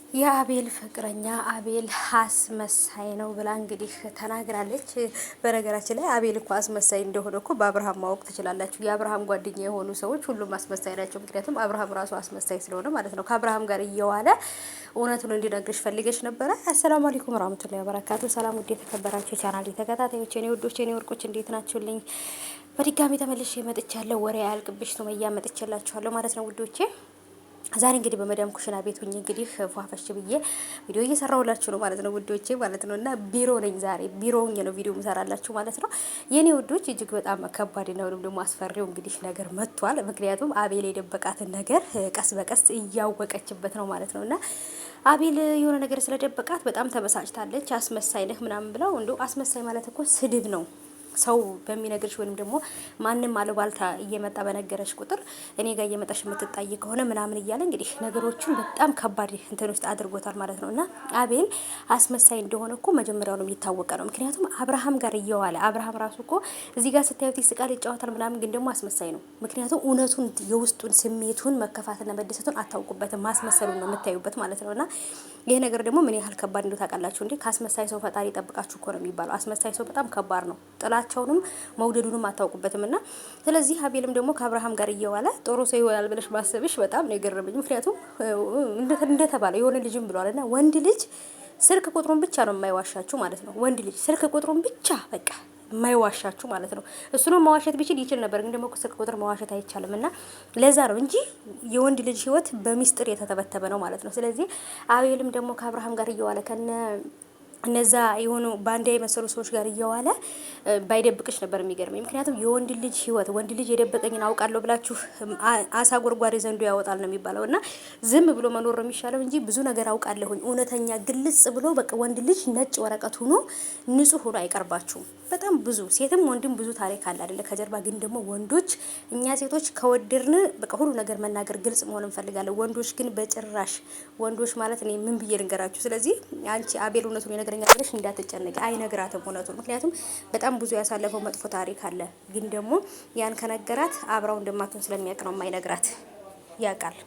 የአቤል ፍቅረኛ አቤል አስመሳይ ነው ብላ እንግዲህ ተናግራለች። በነገራችን ላይ አቤል እኮ አስመሳይ እንደሆነ እኮ በአብርሃም ማወቅ ትችላላችሁ። የአብርሃም ጓደኛ የሆኑ ሰዎች ሁሉም አስመሳይ ናቸው። ምክንያቱም አብርሃም ራሱ አስመሳይ ስለሆነ ማለት ነው። ከአብርሃም ጋር እየዋለ እውነቱን እንዲነግርሽ ፈልገሽ ነበረ። አሰላሙ አለይኩም ወራህመቱላሂ ወበረካቱ። ሰላም ውድ የተከበራችሁ ቻናል ተከታታዮች፣ እኔ ውዶች፣ እኔ ወርቆች እንዴት ናችሁልኝ? በድጋሚ ተመልሼ መጥቻለሁ። ወሬ አያልቅብሽ ሱመያ መጥቼላችኋለሁ ማለት ነው ውዶቼ። ዛሬ እንግዲህ በመዳም ኩሽና ቤት ሁኜ እንግዲህ ፏፈሽ ብዬ ቪዲዮ እየሰራሁላችሁ ነው ማለት ነው ውዶቼ ማለት ነው። እና ቢሮ ነኝ ዛሬ ቢሮ ሁኜ ነው ቪዲዮ የምሰራላችሁ ማለት ነው። የኔ ውዶች እጅግ በጣም ከባድ ነው ደግሞ አስፈሪው እንግዲህ ነገር መጥቷል። ምክንያቱም አቤል የደበቃትን ነገር ቀስ በቀስ እያወቀችበት ነው ማለት ነው። እና አቤል የሆነ ነገር ስለደበቃት በጣም ተበሳጭታለች። አስመሳይ ነህ ምናምን ብለው እንዶ አስመሳይ ማለት እኮ ስድብ ነው። ሰው በሚነግርሽ ወይንም ደግሞ ማንም አሉባልታ እየመጣ በነገረሽ ቁጥር እኔ ጋር እየመጣሽ የምትጣይ ከሆነ ምናምን እያለ እንግዲህ ነገሮችን በጣም ከባድ እንትን ውስጥ አድርጎታል ማለት ነው። እና አቤል አስመሳይ እንደሆነ እኮ መጀመሪያው ነው የሚታወቀ ነው። ምክንያቱም አብርሃም ጋር እየዋለ አብርሃም ራሱ እኮ እዚህ ጋር ስታዩት ይስቃል፣ ይጫወታል ምናምን፣ ግን ደግሞ አስመሳይ ነው። ምክንያቱም እውነቱን የውስጡን ስሜቱን መከፋትና መደሰቱን አታውቁበትም፣ ማስመሰሉን ነው የምታዩበት ማለት ነው። እና ይሄ ነገር ደግሞ ምን ያህል ከባድ እንደው ታውቃላችሁ እንዴ? ካስመሳይ ሰው ፈጣሪ ይጠብቃችሁ እኮ ነው የሚባለው። አስመሳይ ሰው በጣም ከባድ ነው። ጥላቸውንም መውደዱንም አታውቁበትም። እና ስለዚህ አቤልም ደግሞ ከአብርሃም ጋር እየዋለ ጥሩ ሰው ይሆናል ብለሽ ማሰብሽ በጣም ነው የገረመኝ። ምክንያቱም እንደተባለ የሆነ ልጅም ብሏል እና ወንድ ልጅ ስልክ ቁጥሩን ብቻ ነው የማይዋሻችሁ ማለት ነው። ወንድ ልጅ ስልክ ቁጥሩን ብቻ በቃ የማይዋሻችሁ ማለት ነው። እሱንም መዋሸት ቢችል ይችል ነበር፣ ግን ደግሞ ስልክ ቁጥር መዋሸት አይቻልም። እና ለዛ ነው እንጂ የወንድ ልጅ ህይወት በሚስጥር የተተበተበ ነው ማለት ነው። ስለዚህ አቤልም ደግሞ ከአብርሃም ጋር እየዋለ እነዛ የሆኑ ባንዳ የመሰሉ ሰዎች ጋር እየዋለ ባይደብቅሽ ነበር የሚገርመኝ። ምክንያቱም የወንድ ልጅ ህይወት ወንድ ልጅ የደበቀኝን አውቃለሁ ብላችሁ አሳ ጎርጓሪ ዘንዶ ያወጣል ነው የሚባለው። እና ዝም ብሎ መኖር ነው የሚሻለው እንጂ ብዙ ነገር አውቃለሁኝ እውነተኛ ግልጽ ብሎ በቃ ወንድ ልጅ ነጭ ወረቀት ሆኖ ንጹህ ሆኖ አይቀርባችሁም። በጣም ብዙ ሴትም ወንድም ብዙ ታሪክ አለ አይደለ ከጀርባ። ግን ደግሞ ወንዶች እኛ ሴቶች ከወደድን በቃ ሁሉ ነገር መናገር ግልጽ መሆን እንፈልጋለን። ወንዶች ግን በጭራሽ ወንዶች ማለት እኔ ምን ብዬ ልንገራችሁ። ስለዚህ አንቺ አቤል እውነቱን ይነግረኛል ብለሽ እንዳትጨነቂ፣ አይነግራትም እውነቱን። ምክንያቱም በጣም ብዙ ያሳለፈው መጥፎ ታሪክ አለ። ግን ደግሞ ያን ከነገራት አብራው እንደማትሆን ስለሚያውቅ ነው የማይነግራት። ያውቃል